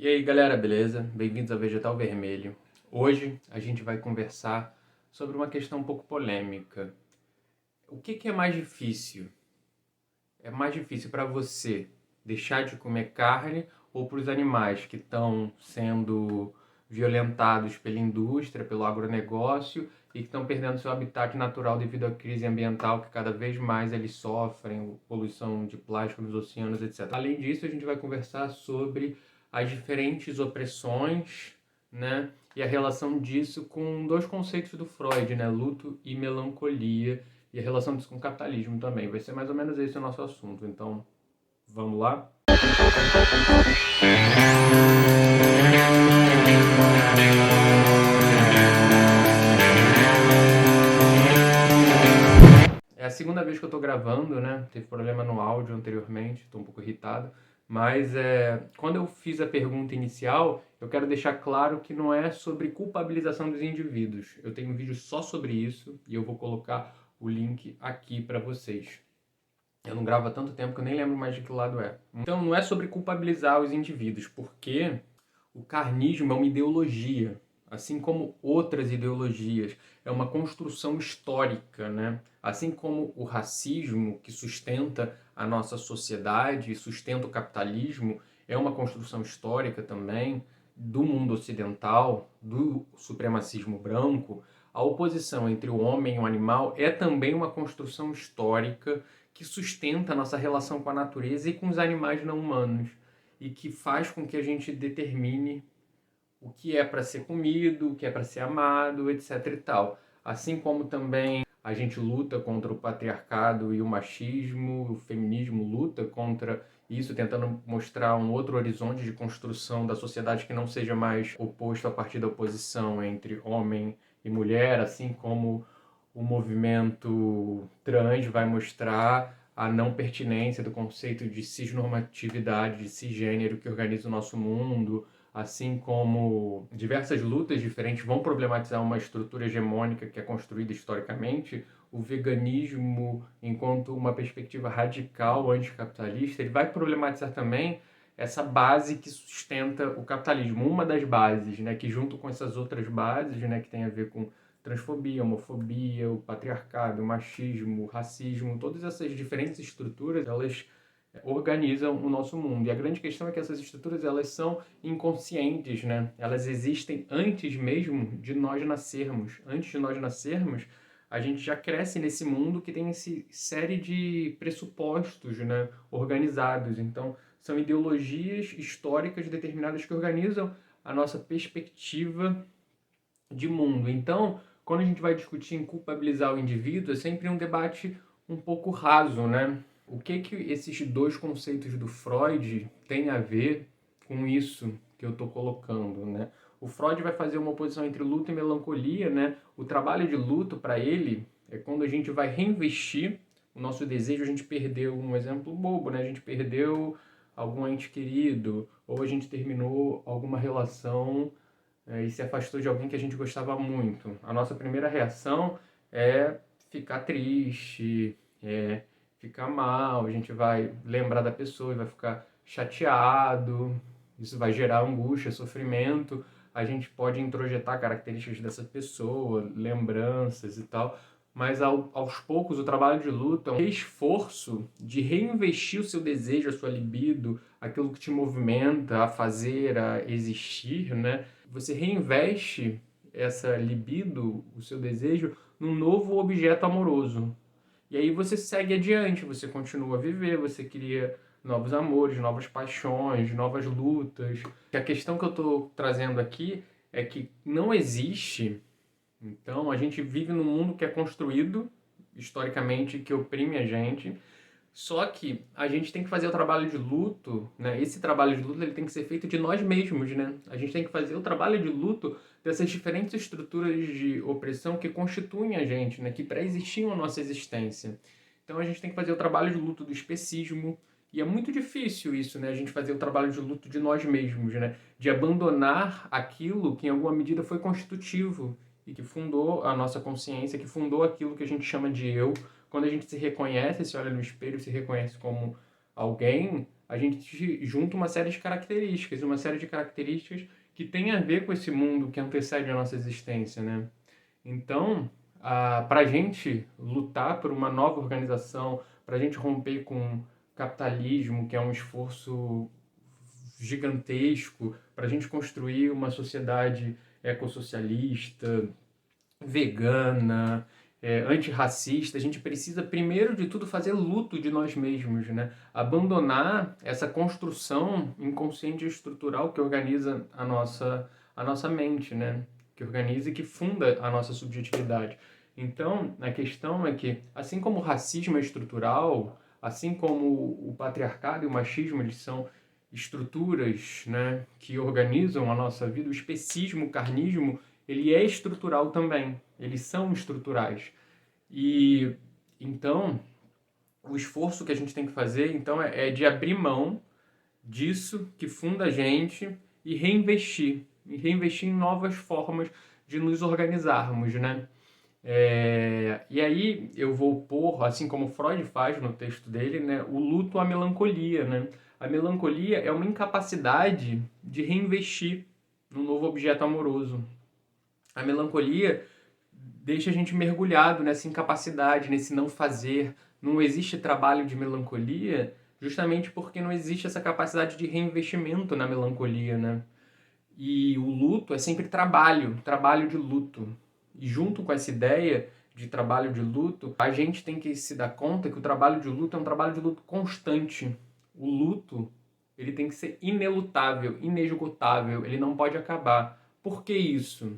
E aí galera, beleza? Bem-vindos ao Vegetal Vermelho. Hoje a gente vai conversar sobre uma questão um pouco polêmica. O que é mais difícil? É mais difícil para você deixar de comer carne ou para os animais que estão sendo violentados pela indústria, pelo agronegócio e que estão perdendo seu habitat natural devido à crise ambiental que cada vez mais eles sofrem, poluição de plástico nos oceanos, etc. Além disso, a gente vai conversar sobre as diferentes opressões, né, e a relação disso com dois conceitos do Freud, né, luto e melancolia, e a relação disso com o capitalismo também. Vai ser mais ou menos esse o nosso assunto. Então, vamos lá? É a segunda vez que eu tô gravando, né? Teve problema no áudio anteriormente, tô um pouco irritado. Mas quando eu fiz a pergunta inicial, eu quero deixar claro que não é sobre culpabilização dos indivíduos. Eu tenho um vídeo só sobre isso e eu vou colocar o link aqui para vocês. Eu não gravo há tanto tempo que eu nem lembro mais de que lado é. Então não é sobre culpabilizar os indivíduos, porque o carnismo é uma ideologia, assim como outras ideologias. É uma construção histórica, né? Assim como o racismo, que sustenta a nossa sociedade, sustenta o capitalismo, é uma construção histórica também do mundo ocidental, do supremacismo branco. A oposição entre o homem e o animal é também uma construção histórica que sustenta a nossa relação com a natureza e com os animais não humanos e que faz com que a gente determine o que é para ser comido, o que é para ser amado, etc e tal. Assim como também a gente luta contra o patriarcado e o machismo, o feminismo luta contra isso, tentando mostrar um outro horizonte de construção da sociedade que não seja mais oposto a partir da oposição entre homem e mulher, assim como o movimento trans vai mostrar a não pertinência do conceito de cisnormatividade, de cisgênero que organiza o nosso mundo, assim como diversas lutas diferentes vão problematizar uma estrutura hegemônica que é construída historicamente. O veganismo, enquanto uma perspectiva radical anticapitalista, ele vai problematizar também essa base que sustenta o capitalismo. Uma das bases, né, que junto com essas outras bases, né, que tem a ver com transfobia, homofobia, o patriarcado, o machismo, o racismo, todas essas diferentes estruturas, elas organizam o nosso mundo. E a grande questão é que essas estruturas, elas são inconscientes, né? Elas existem antes mesmo de nós nascermos. Antes de nós nascermos, a gente já cresce nesse mundo que tem essa série de pressupostos, né, organizados. Então, são ideologias históricas determinadas que organizam a nossa perspectiva de mundo. Então, quando a gente vai discutir em culpabilizar o indivíduo, é sempre um debate um pouco raso, né? O que esses dois conceitos do Freud têm a ver com isso que eu estou colocando, né? O Freud vai fazer uma oposição entre luto e melancolia, né? O trabalho de luto para ele é quando a gente vai reinvestir o nosso desejo. A gente perdeu, um exemplo bobo, né? A gente perdeu algum ente querido, ou a gente terminou alguma relação e se afastou de alguém que a gente gostava muito. A nossa primeira reação é ficar triste, ficar mal, a gente vai lembrar da pessoa, vai ficar chateado, isso vai gerar angústia, sofrimento, a gente pode introjetar características dessa pessoa, lembranças e tal, mas aos poucos o trabalho de luto é um esforço de reinvestir o seu desejo, a sua libido, aquilo que te movimenta a fazer, a existir, né? Você reinveste essa libido, o seu desejo, num novo objeto amoroso. E aí você segue adiante, você continua a viver, você cria novos amores, novas paixões, novas lutas. E a questão que eu estou trazendo aqui é que não existe. Então, a gente vive num mundo que é construído historicamente, que oprime a gente. Só que a gente tem que fazer o trabalho de luto, né? Esse trabalho de luto ele tem que ser feito de nós mesmos, né? A gente tem que fazer o trabalho de luto dessas diferentes estruturas de opressão que constituem a gente, né? Que pré-existiam a nossa existência. Então a gente tem que fazer o trabalho de luto do especismo. E é muito difícil isso, né? A gente fazer o trabalho de luto de nós mesmos, né? De abandonar aquilo que em alguma medida foi constitutivo e que fundou a nossa consciência, que fundou aquilo que a gente chama de eu. Quando a gente se reconhece, se olha no espelho, se reconhece como alguém, a gente junta uma série de características que tem a ver com esse mundo que antecede a nossa existência, né? Então, para a gente lutar por uma nova organização, para a gente romper com o capitalismo, que é um esforço gigantesco, para a gente construir uma sociedade ecossocialista, vegana, antirracista, a gente precisa, primeiro de tudo, fazer luto de nós mesmos, né? Abandonar essa construção inconsciente e estrutural que organiza a nossa mente, né? Que organiza e que funda a nossa subjetividade. Então, a questão é que, assim como o racismo é estrutural, assim como o patriarcado e o machismo, eles são estruturas, né, que organizam a nossa vida, o especismo, o carnismo, ele é estrutural também. Eles são estruturais. E então, o esforço que a gente tem que fazer, então, é de abrir mão disso que funda a gente e reinvestir. E reinvestir em novas formas de nos organizarmos, né? E aí eu vou pôr, assim como Freud faz no texto dele, né, o luto à melancolia, né? A melancolia é uma incapacidade de reinvestir num novo objeto amoroso. A melancolia deixa a gente mergulhado nessa incapacidade, nesse não fazer. Não existe trabalho de melancolia, justamente porque não existe essa capacidade de reinvestimento na melancolia, né? E o luto é sempre trabalho, trabalho de luto. E junto com essa ideia de trabalho de luto, a gente tem que se dar conta que o trabalho de luto é um trabalho de luto constante. O luto, ele tem que ser inelutável, inesgotável, ele não pode acabar. Por que isso?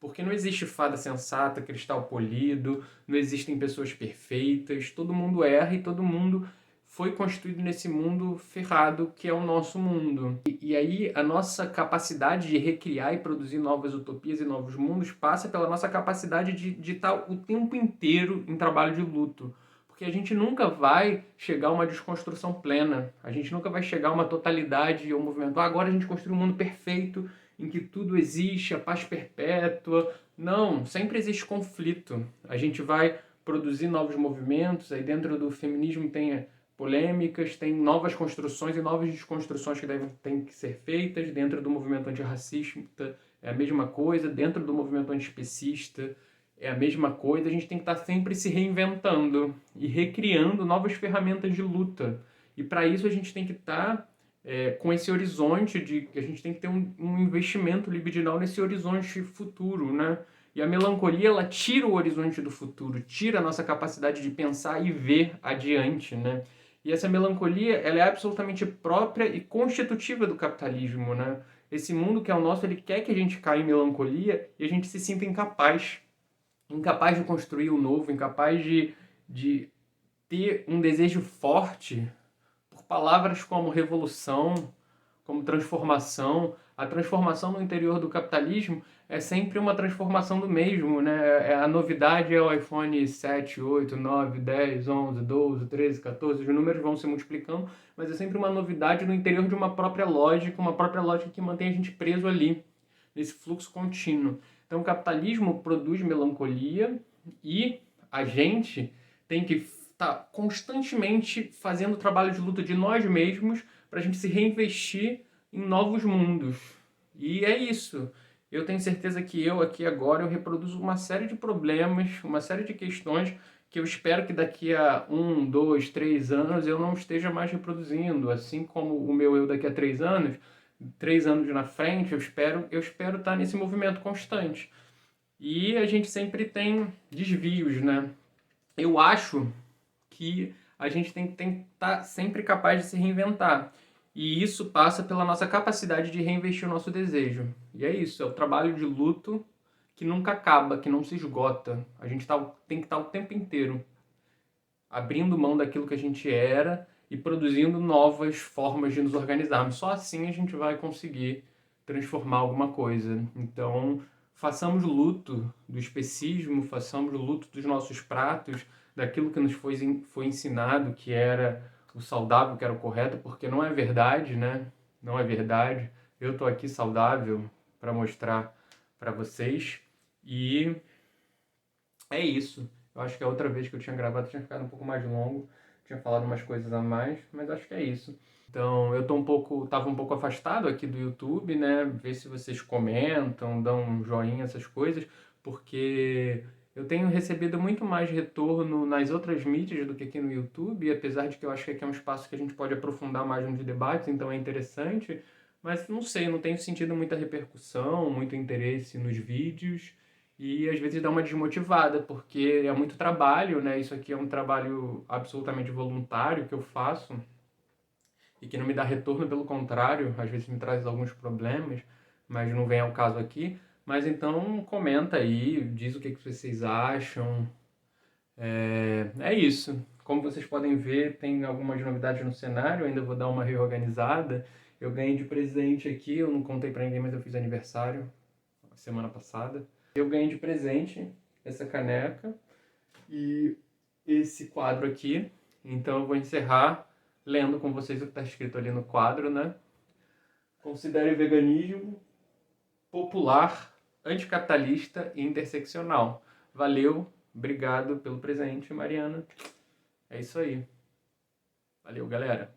Porque não existe fada sensata, cristal polido, não existem pessoas perfeitas, todo mundo erra e todo mundo foi construído nesse mundo ferrado que é o nosso mundo. E aí a nossa capacidade de recriar e produzir novas utopias e novos mundos passa pela nossa capacidade de estar o tempo inteiro em trabalho de luto. Porque a gente nunca vai chegar a uma desconstrução plena, a gente nunca vai chegar a uma totalidade ou um movimento. Agora a gente construiu um mundo perfeito, em que tudo existe, a paz perpétua. Não, sempre existe conflito. A gente vai produzir novos movimentos, aí dentro do feminismo tem polêmicas, tem novas construções e novas desconstruções que têm que ser feitas. Dentro do movimento antirracista é a mesma coisa, dentro do movimento antiespecista é a mesma coisa. A gente tem que estar sempre se reinventando e recriando novas ferramentas de luta. E para isso a gente tem que estar com esse horizonte de que a gente tem que ter um investimento libidinal nesse horizonte futuro, né? E a melancolia, ela tira o horizonte do futuro, tira a nossa capacidade de pensar e ver adiante, né? E essa melancolia, ela é absolutamente própria e constitutiva do capitalismo, né? Esse mundo que é o nosso, ele quer que a gente caia em melancolia e a gente se sinta incapaz. Incapaz de construir o novo, incapaz de ter um desejo forte por palavras como revolução, como transformação. A transformação no interior do capitalismo é sempre uma transformação do mesmo, né? A novidade é o iPhone 7, 8, 9, 10, 11, 12, 13, 14, os números vão se multiplicando, mas é sempre uma novidade no interior de uma própria lógica que mantém a gente preso ali, nesse fluxo contínuo. Então o capitalismo produz melancolia e a gente tem que estar constantemente fazendo o trabalho de luta de nós mesmos para a gente se reinvestir em novos mundos. E é isso. Eu tenho certeza que eu aqui agora eu reproduzo uma série de problemas, uma série de questões que eu espero que daqui a 1, 2, 3 anos eu não esteja mais reproduzindo. Assim como o meu eu daqui a 3 anos, 3 anos na frente, eu espero estar nesse movimento constante. E a gente sempre tem desvios, né? Eu acho que a gente tem que estar sempre capaz de se reinventar. E isso passa pela nossa capacidade de reinvestir o nosso desejo. E é isso, é o trabalho de luto que nunca acaba, que não se esgota. A gente tem que estar o tempo inteiro abrindo mão daquilo que a gente era e produzindo novas formas de nos organizarmos. Só assim a gente vai conseguir transformar alguma coisa. Então, façamos luto do especismo, façamos luto dos nossos pratos, daquilo que nos foi ensinado que era o saudável, que era o correto, porque não é verdade, né? Não é verdade. Eu tô aqui saudável para mostrar para vocês e é isso. Eu acho que a outra vez que eu tinha gravado tinha ficado um pouco mais longo. tinha falado umas coisas a mais, mas acho que é isso. Então, tava um pouco afastado aqui do YouTube, né? Ver se vocês comentam, dão um joinha, essas coisas, porque eu tenho recebido muito mais retorno nas outras mídias do que aqui no YouTube, e apesar de que eu acho que aqui é um espaço que a gente pode aprofundar mais nos debates, então é interessante, mas não sei, não tenho sentido muita repercussão, muito interesse nos vídeos, e às vezes dá uma desmotivada, porque é muito trabalho, né? Isso aqui é um trabalho absolutamente voluntário que eu faço e que não me dá retorno, pelo contrário, às vezes me traz alguns problemas, mas não vem ao caso aqui. Mas então comenta aí, diz o que vocês acham. É isso. Como vocês podem ver, tem algumas novidades no cenário, ainda vou dar uma reorganizada. Eu ganhei de presente aqui, eu não contei pra ninguém, mas eu fiz aniversário semana passada. Eu ganhei de presente essa caneca e esse quadro aqui. Então eu vou encerrar lendo com vocês o que está escrito ali no quadro, né? Considere veganismo popular, anticapitalista e interseccional. Valeu, obrigado pelo presente, Mariana. É isso aí. Valeu, galera.